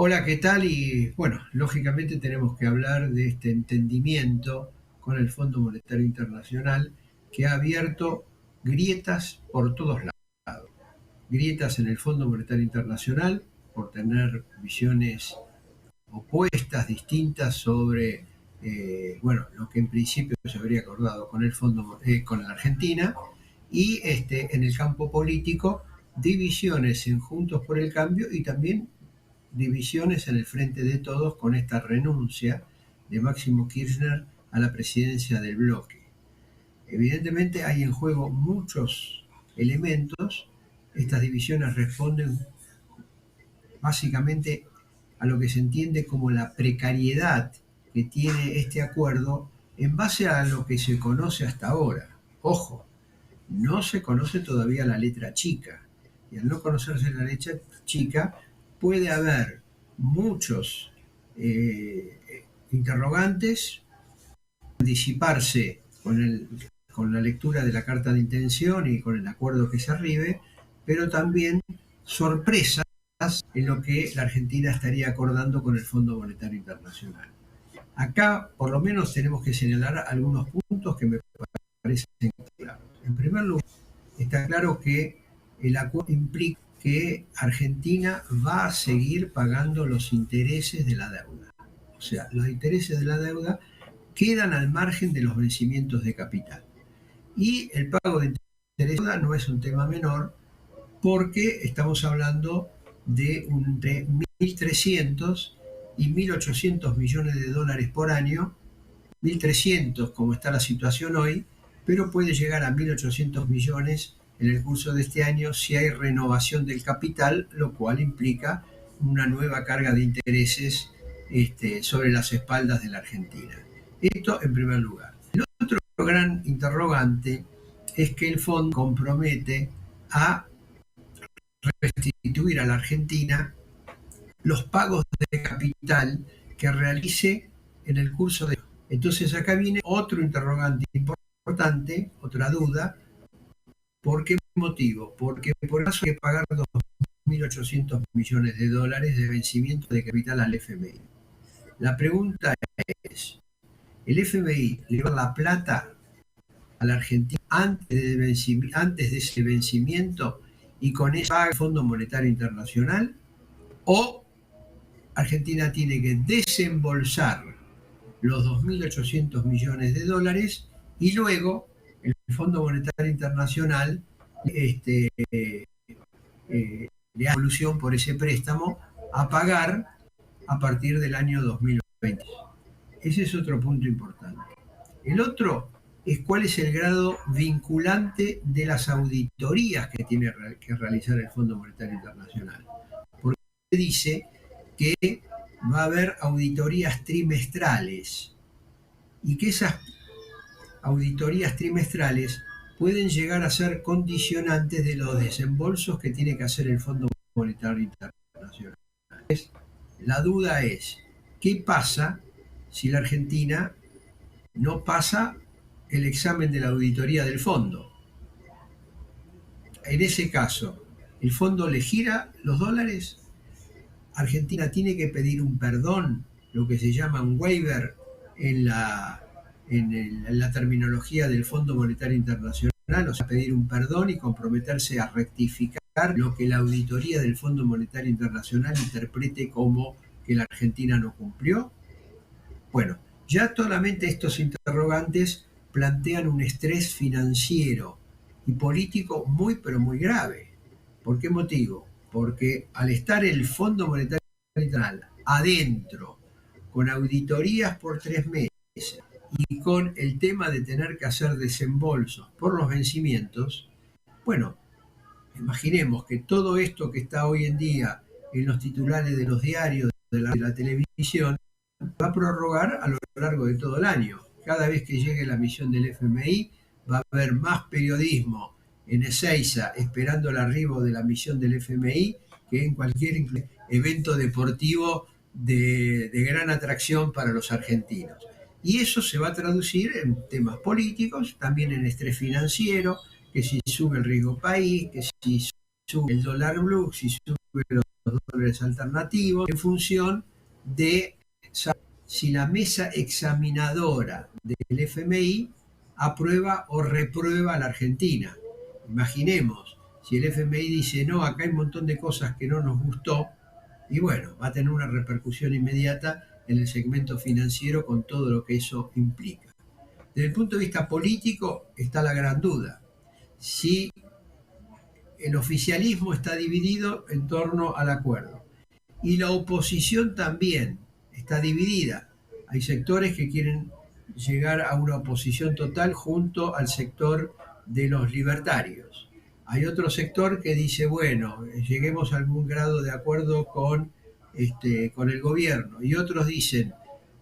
Hola, ¿qué tal? Y bueno, lógicamente tenemos que hablar de este entendimiento con el Fondo Monetario Internacional que ha abierto grietas por todos lados. Grietas en el Fondo Monetario Internacional por tener visiones opuestas, distintas sobre bueno, lo que en principio se habría acordado con el fondo, con la Argentina, y en el campo político, divisiones en Juntos por el Cambio y también divisiones en el Frente de Todos con esta renuncia de Máximo Kirchner a la presidencia del bloque. Evidentemente hay en juego muchos elementos. Estas divisiones responden básicamente a lo que se entiende como la precariedad que tiene este acuerdo en base a lo que se conoce hasta ahora. Ojo, no se conoce todavía la letra chica. Y al no conocerse la letra chica, puede haber muchos interrogantes, disiparse con la lectura de la carta de intención y con el acuerdo que se arribe, pero también sorpresas en lo que la Argentina estaría acordando con el Fondo Monetario Internacional. Acá, por lo menos, tenemos que señalar algunos puntos que me parecen claros. En primer lugar, está claro que el acuerdo implica que Argentina va a seguir pagando los intereses de la deuda. O sea, los intereses de la deuda quedan al margen de los vencimientos de capital. Y el pago de intereses de deuda no es un tema menor porque estamos hablando de entre 1.300 y 1.800 millones de dólares por año. 1.300 como está la situación hoy, pero puede llegar a 1.800 millones en el curso de este año si hay renovación del capital, lo cual implica una nueva carga de intereses sobre las espaldas de la Argentina. Esto en primer lugar. El otro gran interrogante es que el fondo compromete a restituir a la Argentina los pagos de capital que realice en el curso de... Entonces acá viene otro interrogante importante, otra duda. ¿Por qué motivo? Porque por eso hay que pagar 2.800 millones de dólares de vencimiento de capital al FMI. La pregunta es, ¿el FMI le va a dar la plata a la Argentina antes de ese vencimiento y con eso paga el Fondo Monetario Internacional? ¿O Argentina tiene que desembolsar los 2.800 millones de dólares y luego el Fondo Monetario Internacional le da solución por ese préstamo a pagar a partir del año 2020? Ese es otro punto importante. El otro es cuál es el grado vinculante de las auditorías que tiene que realizar el Fondo Monetario Internacional. Porque dice que va a haber auditorías trimestrales y que esas auditorías trimestrales pueden llegar a ser condicionantes de los desembolsos que tiene que hacer el Fondo Monetario Internacional. La duda es, ¿qué pasa si la Argentina no pasa el examen de la auditoría del fondo? En ese caso, ¿el fondo le gira los dólares? Argentina tiene que pedir un perdón, lo que se llama un waiver en la terminología del Fondo Monetario Internacional, o sea, pedir un perdón y comprometerse a rectificar lo que la auditoría del Fondo Monetario Internacional interprete como que la Argentina no cumplió. Bueno, ya solamente estos interrogantes plantean un estrés financiero y político muy, pero muy grave. ¿Por qué motivo? Porque al estar el Fondo Monetario Internacional adentro, con auditorías por 3 meses y con el tema de tener que hacer desembolsos por los vencimientos, bueno, imaginemos que todo esto que está hoy en día en los titulares de los diarios, de la televisión, va a prorrogar a lo largo de todo el año. Cada vez que llegue la misión del FMI, va a haber más periodismo en Ezeiza esperando el arribo de la misión del FMI que en cualquier evento deportivo de gran atracción para los argentinos. Y eso se va a traducir en temas políticos, también en estrés financiero, que si sube el riesgo país, que si sube el dólar blue, si sube los dólares alternativos, en función de si la mesa examinadora del FMI aprueba o reprueba a la Argentina. Imaginemos, si el FMI dice, no, acá hay un montón de cosas que no nos gustó, y bueno, va a tener una repercusión inmediata en el segmento financiero con todo lo que eso implica. Desde el punto de vista político está la gran duda. Si el oficialismo está dividido en torno al acuerdo y la oposición también está dividida. Hay sectores que quieren llegar a una oposición total junto al sector de los libertarios. Hay otro sector que dice, bueno, lleguemos a algún grado de acuerdo con el gobierno. Y otros dicen,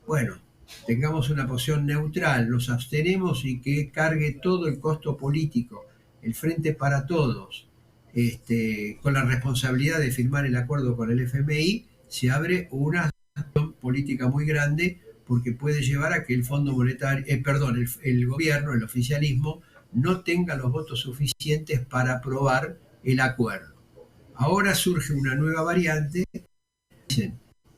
bueno, tengamos una posición neutral, nos abstenemos y que cargue todo el costo político, el Frente para Todos, con la responsabilidad de firmar el acuerdo con el FMI, se abre una política muy grande porque puede llevar a que el Fondo Monetario, el gobierno, el oficialismo, no tenga los votos suficientes para aprobar el acuerdo. Ahora surge una nueva variante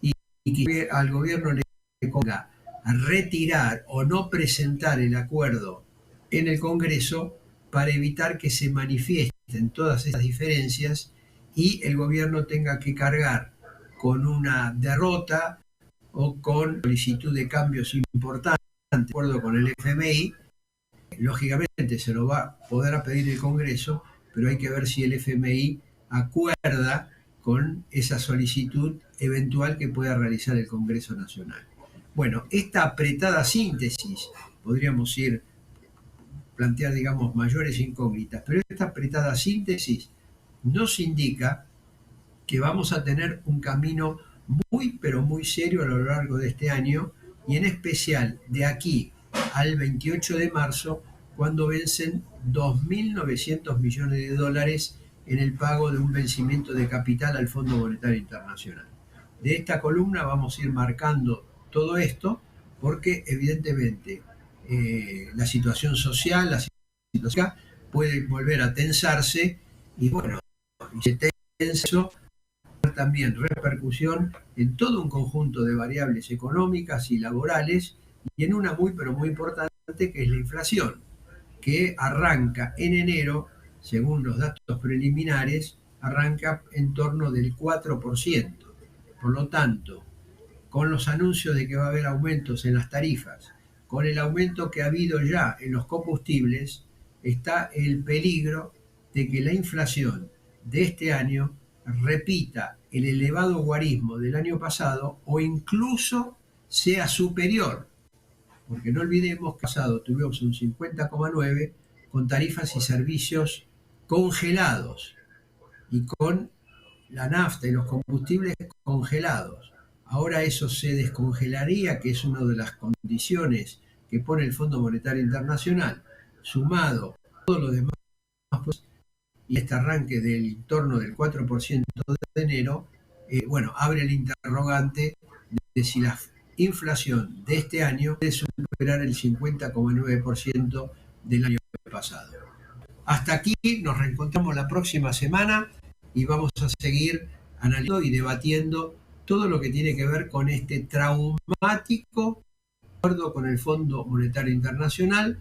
y que al gobierno le ponga a retirar o no presentar el acuerdo en el Congreso para evitar que se manifiesten todas esas diferencias y el gobierno tenga que cargar con una derrota o con solicitud de cambios importantes de acuerdo con el FMI. Lógicamente se lo va a poder pedir el Congreso, pero hay que ver si el FMI acuerda con esa solicitud eventual que pueda realizar el Congreso Nacional. Bueno, esta apretada síntesis, podríamos plantear, digamos, mayores incógnitas, pero esta apretada síntesis nos indica que vamos a tener un camino muy, pero muy serio a lo largo de este año y en especial de aquí al 28 de marzo, cuando vencen 2.900 millones de dólares en el pago de un vencimiento de capital al Fondo Monetario Internacional. De esta columna vamos a ir marcando todo esto porque evidentemente la situación social, la situación puede volver a tensarse y bueno, y se tensa también repercusión en todo un conjunto de variables económicas y laborales y en una muy pero muy importante que es la inflación, que arranca en enero, según los datos preliminares, arranca en torno del 4%. Por lo tanto, con los anuncios de que va a haber aumentos en las tarifas, con el aumento que ha habido ya en los combustibles, está el peligro de que la inflación de este año repita el elevado guarismo del año pasado o incluso sea superior, porque no olvidemos que pasado tuvimos un 50,9 con tarifas y servicios congelados y con la nafta y los combustibles congelados. Ahora eso se descongelaría, que es una de las condiciones que pone el Fondo Monetario Internacional, sumado a todo lo demás, y este arranque del entorno del 4% de enero, bueno, abre el interrogante de si la inflación de este año puede superar el 50,9% del año pasado. Hasta aquí, nos reencontramos la próxima semana y vamos a seguir analizando y debatiendo todo lo que tiene que ver con este traumático acuerdo con el Fondo Monetario Internacional,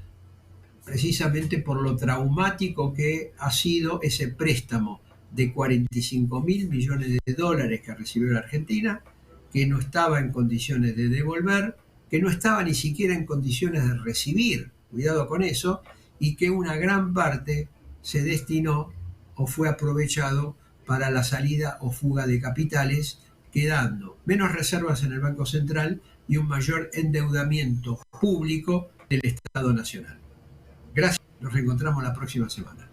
precisamente por lo traumático que ha sido ese préstamo de 45.000 millones de dólares que recibió la Argentina, que no estaba en condiciones de devolver, que no estaba ni siquiera en condiciones de recibir, cuidado con eso, y que una gran parte se destinó o fue aprovechado para la salida o fuga de capitales, quedando menos reservas en el Banco Central y un mayor endeudamiento público del Estado Nacional. Gracias, nos reencontramos la próxima semana.